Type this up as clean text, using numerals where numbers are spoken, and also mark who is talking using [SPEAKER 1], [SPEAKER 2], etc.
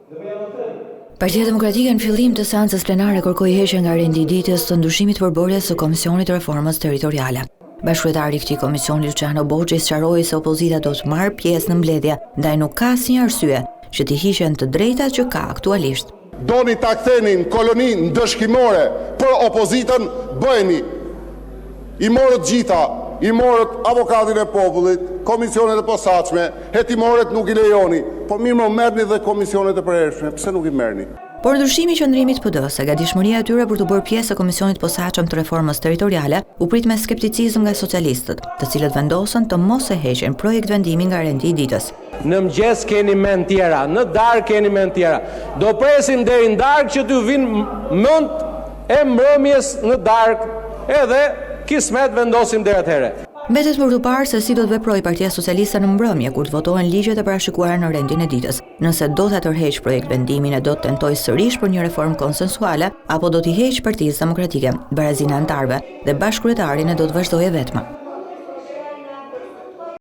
[SPEAKER 1] Partia Demokratike në fillim të seancës plenare kërkoi heqjen nga renditjes të ndryshimit përborjes së Komisionit të Reformës Territoriale. Bashkëkryetari i këtij komisioni Luciano Borghi sqaroi se opozita do të marrë pjesë në mbledhje, ndaj nuk ka asnjë arsye që të hiqen të drejtat që ka aktualisht.
[SPEAKER 2] Doni ta ktheni në koloni ndëshkimore për opozitën, bëheni. I morët gjitha, i morët avokatin e popullit, komisionet e posaçme, hetimorët nuk i lejoni, po mirë më merrni dhe komisionet e përhershme, pse nuk i merrni?
[SPEAKER 1] Por ndryshimi i qëndrimit PD-s, gatishmëria e tyre për të bërë pjesë e Komisionit Posaçëm të Reformës Territoriale, u prit me skepticizëm nga socialistët, të cilët vendosën të mos e heqin projekt vendimi nga rendi i ditës.
[SPEAKER 3] Në mëngjes keni mend tjera, në darkë keni mend tjera. Do presim deri në darkë që t'ju vinë mend e mbrëmjes në darkë, edhe kismet vendosim deri atëherë.
[SPEAKER 1] Mbetet për të parë se si do të veprojë Partia Socialiste në mbrëmje kur të votohen ligjet e parashikuara në rendin e ditës. Nëse do ta tërheqë projekt vendimin e do të tentojë sërish për një reformë konsensuale, apo do t'i heqë Partisë Demokratike, barazin e anëtarëve dhe bashkëkryetarin e do të vazhdojë vetëm.